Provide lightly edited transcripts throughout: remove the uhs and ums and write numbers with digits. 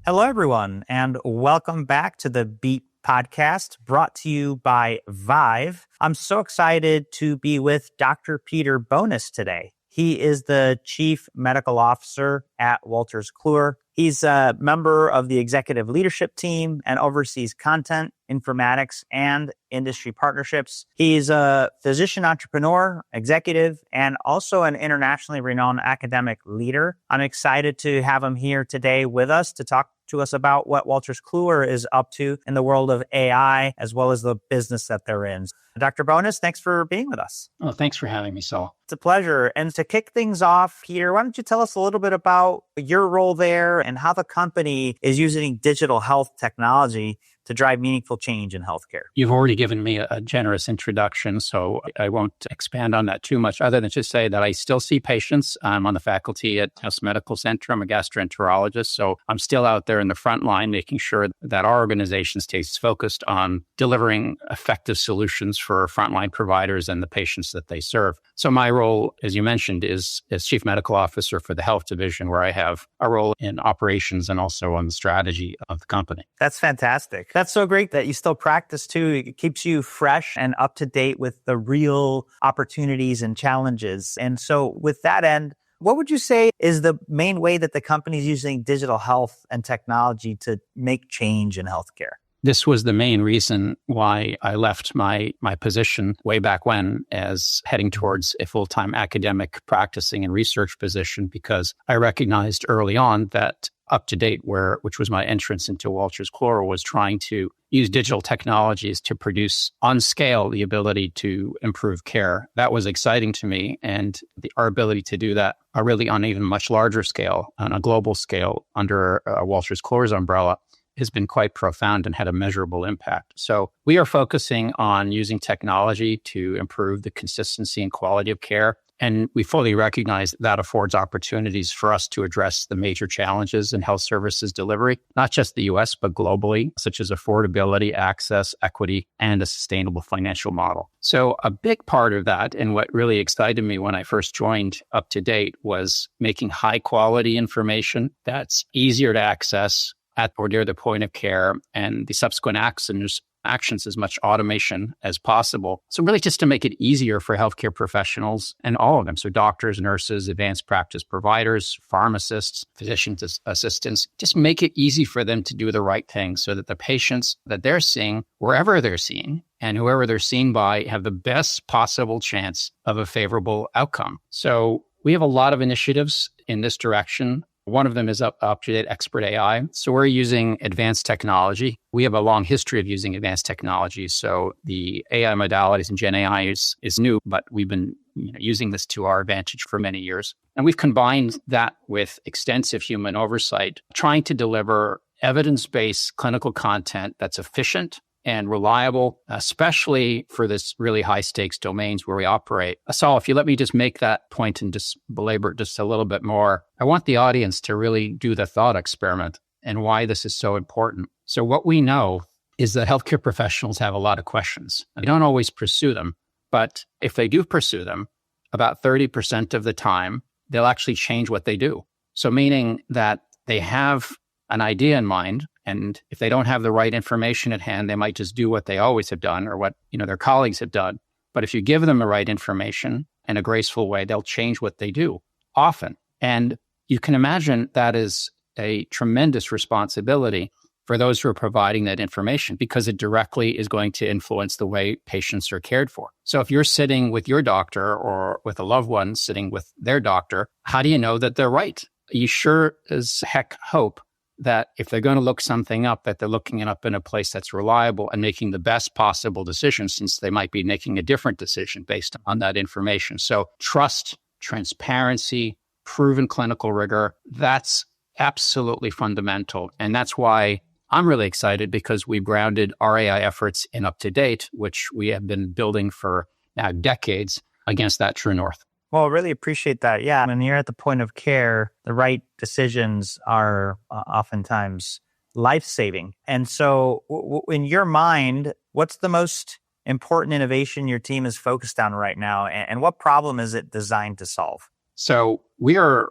Hello, everyone, and welcome back to the Beat podcast brought to you by Vive. I'm so excited to be with Dr. Peter Bonis today. He is the Chief Medical Officer at Wolters Kluwer. He's a member of the executive leadership team and oversees content, informatics, and industry partnerships. He's a physician entrepreneur, executive, and also an internationally renowned academic leader. I'm excited to have him here today with us to talk to us about what Wolters Kluwer is up to in the world of AI, as well as the business that they're in. Dr. Bonis, thanks for being with us. Oh, thanks for having me, Saul. It's a pleasure. And to kick things off, Peter, why don't you tell us a little bit about your role there and how the company is using digital health technology to drive meaningful change in healthcare? You've already given me a generous introduction, so I won't expand on that too much, other than to say that I still see patients. I'm on the faculty at Tufts Medical Center. I'm a gastroenterologist, so I'm still out there in the front line, making sure that our organization stays focused on delivering effective solutions for frontline providers and the patients that they serve. So my role, as you mentioned, is as Chief Medical Officer for the Health Division, where I have a role in operations and also on the strategy of the company. That's fantastic. That's so great that you still practice too. It keeps you fresh and up to date with the real opportunities and challenges. And so with that end, what would you say is the main way that the company is using digital health and technology to make change in healthcare? This was the main reason why I left my position way back when as heading towards a full-time academic practicing and research position, because I recognized early on that UpToDate, which was my entrance into Wolters Kluwer, was trying to use digital technologies to produce on scale the ability to improve care. That was exciting to me, and our ability to do that really on an even much larger scale, on a global scale under Wolters Kluwer's umbrella, has been quite profound and had a measurable impact. So we are focusing on using technology to improve the consistency and quality of care. And we fully recognize that affords opportunities for us to address the major challenges in health services delivery, not just the US, but globally, such as affordability, access, equity, and a sustainable financial model. So a big part of that, and what really excited me when I first joined UpToDate, was making high quality information that's easier to access at or near the point of care, and the subsequent actions as much automation as possible. So really just to make it easier for healthcare professionals and all of them. So doctors, nurses, advanced practice providers, pharmacists, physician assistants, just make it easy for them to do the right thing so that the patients that they're seeing, wherever they're seeing, and whoever they're seen by, have the best possible chance of a favorable outcome. So we have a lot of initiatives in this direction. One of them is UpToDate Expert AI. So we're using advanced technology. We have a long history of using advanced technology. So the AI modalities and Gen AI is new, but we've been using this to our advantage for many years. And we've combined that with extensive human oversight, trying to deliver evidence-based clinical content that's efficient and reliable, especially for this really high stakes domains where we operate. Saul, if you let me just make that point and just belabor it just a little bit more, I want the audience to really do the thought experiment and why this is so important. So what we know is that healthcare professionals have a lot of questions. They don't always pursue them, but if they do pursue them, about 30% of the time, they'll actually change what they do. So meaning that they have an idea in mind, and if they don't have the right information at hand, they might just do what they always have done or what their colleagues have done. But if you give them the right information in a graceful way, they'll change what they do often. And you can imagine that is a tremendous responsibility for those who are providing that information, because it directly is going to influence the way patients are cared for. So if you're sitting with your doctor or with a loved one sitting with their doctor, how do you know that they're right? You sure as heck hope that if they're going to look something up, that they're looking it up in a place that's reliable and making the best possible decision, since they might be making a different decision based on that information. So trust, transparency, proven clinical rigor, that's absolutely fundamental. And that's why I'm really excited, because we've grounded our AI efforts in UpToDate, which we have been building for now decades, against that true north. Well, really appreciate that. Yeah, when you're at the point of care, the right decisions are oftentimes life-saving. And so in your mind, what's the most important innovation your team is focused on right now? And what problem is it designed to solve? So we are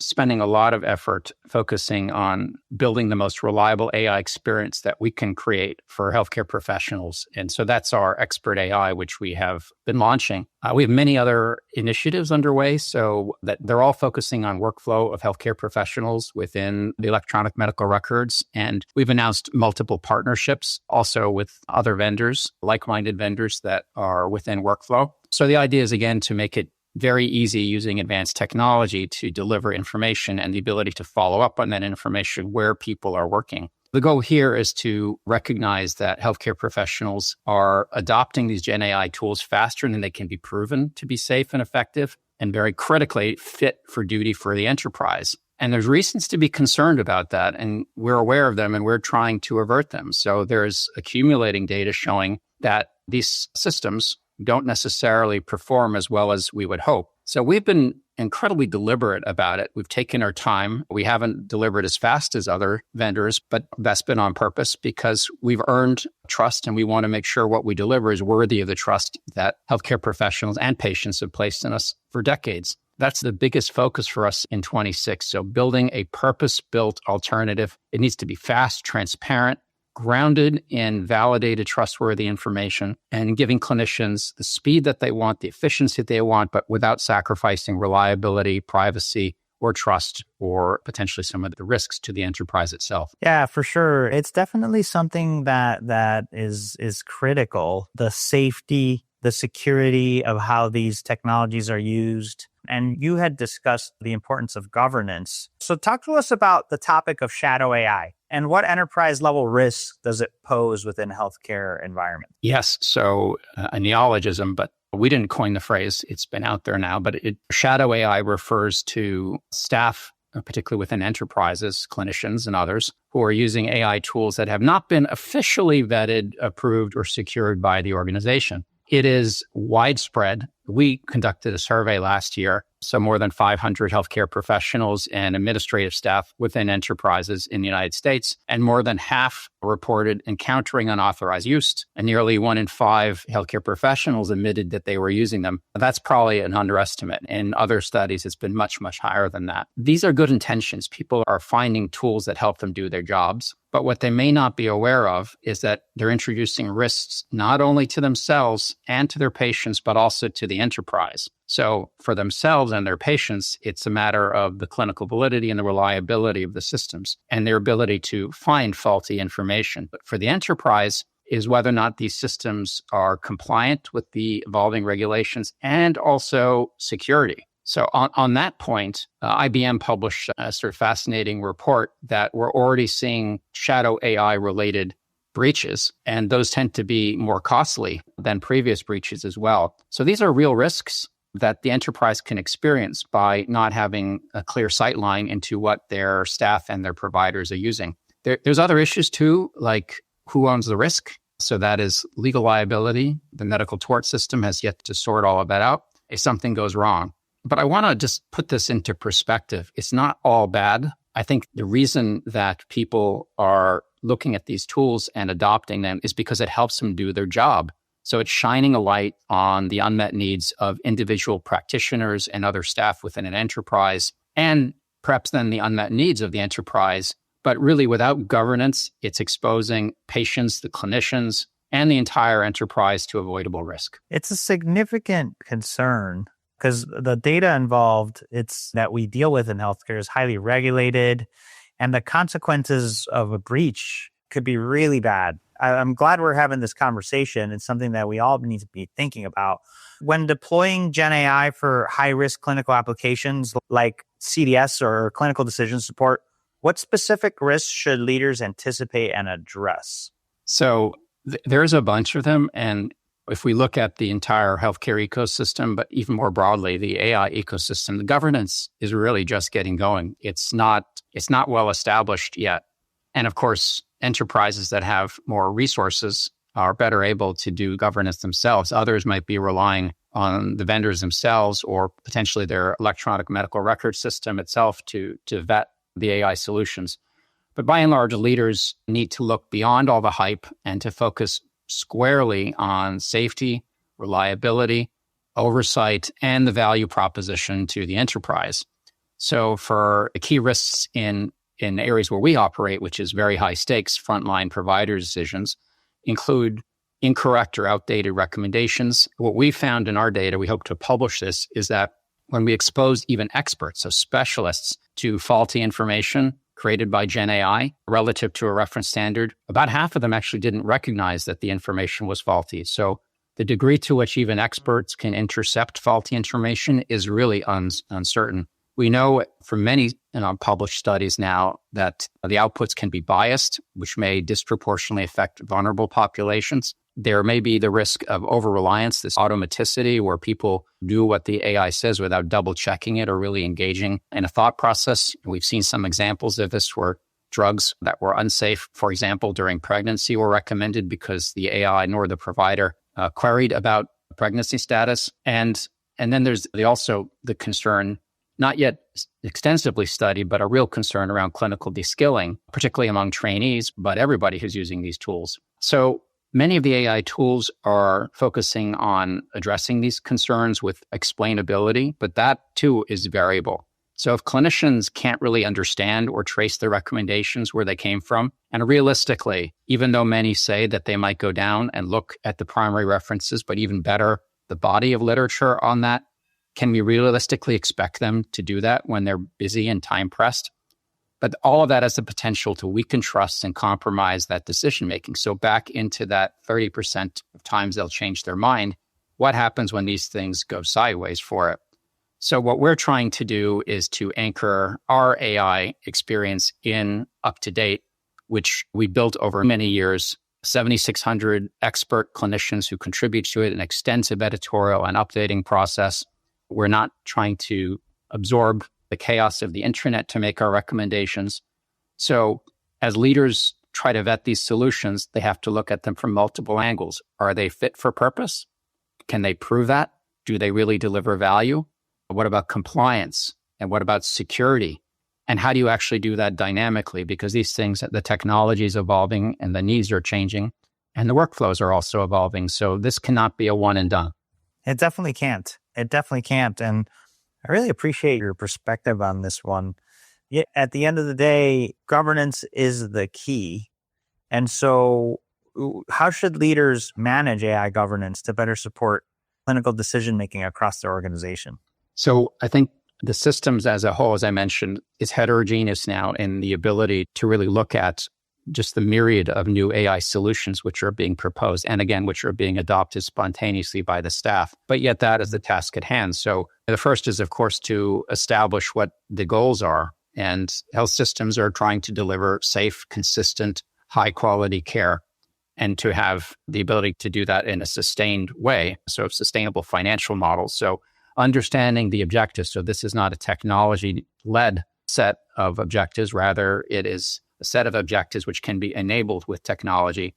spending a lot of effort focusing on building the most reliable AI experience that we can create for healthcare professionals. And so that's our Expert AI, which we have been launching. We have many other initiatives underway, so that they're all focusing on workflow of healthcare professionals within the electronic medical records. And we've announced multiple partnerships also with other vendors, like-minded vendors that are within workflow. So the idea is, again, to make it very easy using advanced technology to deliver information and the ability to follow up on that information where people are working. The goal here is to recognize that healthcare professionals are adopting these Gen AI tools faster than they can be proven to be safe and effective, and very critically fit for duty for the enterprise. And there's reasons to be concerned about that, and we're aware of them and we're trying to avert them. So there's accumulating data showing that these systems don't necessarily perform as well as we would hope. So we've been incredibly deliberate about it. We've taken our time. We haven't delivered as fast as other vendors, but that's been on purpose because we've earned trust and we want to make sure what we deliver is worthy of the trust that healthcare professionals and patients have placed in us for decades. That's the biggest focus for us in 26. So building a purpose-built alternative. It needs to be fast, transparent, grounded in validated, trustworthy information, and giving clinicians the speed that they want, the efficiency that they want, but without sacrificing reliability, privacy, or trust, or potentially some of the risks to the enterprise itself. Yeah, for sure. It's definitely something that is critical. The safety, the security of how these technologies are used. And you had discussed the importance of governance. So talk to us about the topic of shadow AI and what enterprise level risks does it pose within a healthcare environment? Yes. So a neologism, but we didn't coin the phrase. It's been out there now, but shadow AI refers to staff, particularly within enterprises, clinicians and others, who are using AI tools that have not been officially vetted, approved, or secured by the organization. It is widespread. We conducted a survey last year, so more than 500 healthcare professionals and administrative staff within enterprises in the United States, and more than half reported encountering unauthorized use, and nearly 1 in 5 healthcare professionals admitted that they were using them. That's probably an underestimate. In other studies, it's been much, much higher than that. These are good intentions. People are finding tools that help them do their jobs. But what they may not be aware of is that they're introducing risks not only to themselves and to their patients, but also to the enterprise. So for themselves and their patients, it's a matter of the clinical validity and the reliability of the systems and their ability to find faulty information. But for the enterprise is whether or not these systems are compliant with the evolving regulations and also security. So on that point, IBM published a sort of fascinating report that we're already seeing shadow AI-related breaches, and those tend to be more costly than previous breaches as well. So these are real risks that the enterprise can experience by not having a clear sight line into what their staff and their providers are using. There's other issues too, like who owns the risk. So that is legal liability. The medical tort system has yet to sort all of that out if something goes wrong. But I want to just put this into perspective. It's not all bad. I think the reason that people are looking at these tools and adopting them is because it helps them do their job. So it's shining a light on the unmet needs of individual practitioners and other staff within an enterprise, and perhaps then the unmet needs of the enterprise. But really, without governance, it's exposing patients, the clinicians, and the entire enterprise to avoidable risk. It's a significant concern because the data involved that we deal with in healthcare is highly regulated, and the consequences of a breach could be really bad. I'm glad we're having this conversation. It's something that we all need to be thinking about. When deploying Gen AI for high-risk clinical applications like CDS or clinical decision support, what specific risks should leaders anticipate and address? So there's a bunch of them. And if we look at the entire healthcare ecosystem, but even more broadly, the AI ecosystem, the governance is really just getting going. It's not well established yet. And of course, enterprises that have more resources are better able to do governance themselves. Others might be relying on the vendors themselves or potentially their electronic medical record system itself to vet the AI solutions. But by and large, leaders need to look beyond all the hype and to focus squarely on safety, reliability, oversight, and the value proposition to the enterprise. So for the key risks in areas where we operate, which is very high stakes, frontline provider decisions, include incorrect or outdated recommendations. What we found in our data, we hope to publish this, is that when we expose even experts, so specialists, to faulty information created by Gen AI relative to a reference standard, about half of them actually didn't recognize that the information was faulty. So the degree to which even experts can intercept faulty information is really uncertain. We know from many published studies now that the outputs can be biased, which may disproportionately affect vulnerable populations. There may be the risk of over-reliance, this automaticity, where people do what the AI says without double-checking it or really engaging in a thought process. We've seen some examples of this where drugs that were unsafe, for example, during pregnancy were recommended because the AI nor the provider queried about pregnancy status. And then there's also the concern, not yet extensively studied, but a real concern around clinical de-skilling, particularly among trainees, but everybody who's using these tools. So many of the AI tools are focusing on addressing these concerns with explainability, but that too is variable. So if clinicians can't really understand or trace the recommendations where they came from, and realistically, even though many say that they might go down and look at the primary references, but even better, the body of literature on that, can we realistically expect them to do that when they're busy and time pressed? But all of that has the potential to weaken trust and compromise that decision-making. So back into that 30% of times they'll change their mind. What happens when these things go sideways for it? So what we're trying to do is to anchor our AI experience in UpToDate, which we built over many years, 7,600 expert clinicians who contribute to it, an extensive editorial and updating process. We're not trying to absorb the chaos of the internet to make our recommendations. So as leaders try to vet these solutions, they have to look at them from multiple angles. Are they fit for purpose? Can they prove that? Do they really deliver value? What about compliance? And what about security? And how do you actually do that dynamically? Because these things, the technology is evolving and the needs are changing and the workflows are also evolving. So this cannot be a one and done. It definitely can't. It definitely can't. And I really appreciate your perspective on this one. Yet at the end of the day, governance is the key. And so how should leaders manage AI governance to better support clinical decision-making across their organization? So I think the systems as a whole, as I mentioned, is heterogeneous now in the ability to really look at just the myriad of new AI solutions which are being proposed, and again, which are being adopted spontaneously by the staff. But yet that is the task at hand. So the first is, of course, to establish what the goals are. And health systems are trying to deliver safe, consistent, high-quality care and to have the ability to do that in a sustained way, so sustainable financial models. So understanding the objectives. So this is not a technology-led set of objectives. Rather, it is a set of objectives which can be enabled with technology.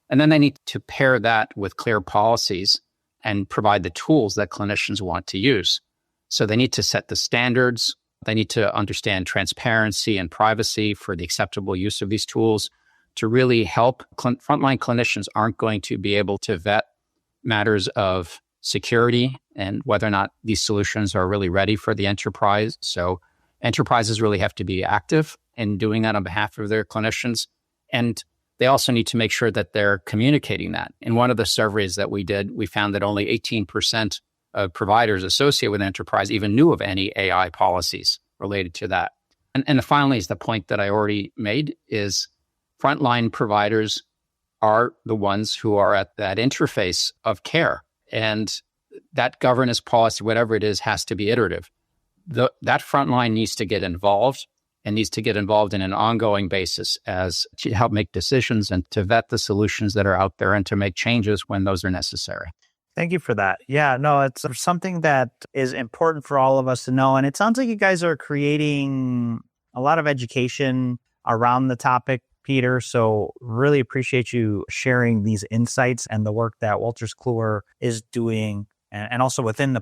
And then they need to pair that with clear policies and provide the tools that clinicians want to use. So they need to set the standards. They need to understand transparency and privacy for the acceptable use of these tools to really help. Frontline clinicians aren't going to be able to vet matters of security and whether or not these solutions are really ready for the enterprise. So enterprises really have to be active in doing that on behalf of their clinicians. And they also need to make sure that they're communicating that. In one of the surveys that we did, we found that only 18% of providers associated with enterprise even knew of any AI policies related to that. And finally, is the point that I already made, is frontline providers are the ones who are at that interface of care. And that governance policy, whatever it is, has to be iterative. That frontline needs to get involved and needs to get involved in an ongoing basis as to help make decisions and to vet the solutions that are out there and to make changes when those are necessary. Thank you for that. Yeah, no, it's something that is important for all of us to know. And it sounds like you guys are creating a lot of education around the topic, Peter. So really appreciate you sharing these insights and the work that Wolters Kluwer is doing and also within the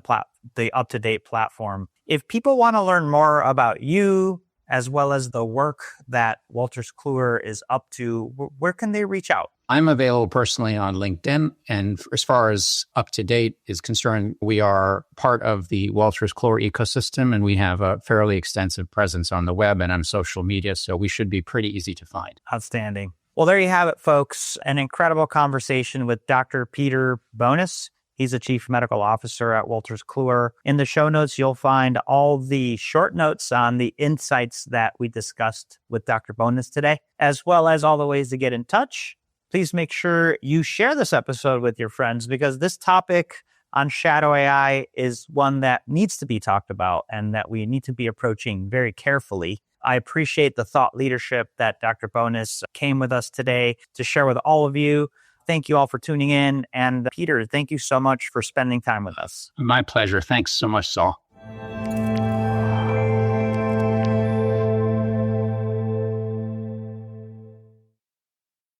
UpToDate platform. If people want to learn more about you, as well as the work that Wolters Kluwer is up to, where can they reach out? I'm available personally on LinkedIn. And as far as up to date is concerned, we are part of the Wolters Kluwer ecosystem, and we have a fairly extensive presence on the web and on social media. So we should be pretty easy to find. Outstanding. Well, there you have it, folks. An incredible conversation with Dr. Peter Bonis. He's the Chief Medical Officer at Wolters Kluwer. In the show notes, you'll find all the short notes on the insights that we discussed with Dr. Bonis today, as well as all the ways to get in touch. Please make sure you share this episode with your friends, because this topic on shadow AI is one that needs to be talked about and that we need to be approaching very carefully. I appreciate the thought leadership that Dr. Bonis came with us today to share with all of you. Thank you all for tuning in. And Peter, thank you so much for spending time with us. My pleasure. Thanks so much, Saul.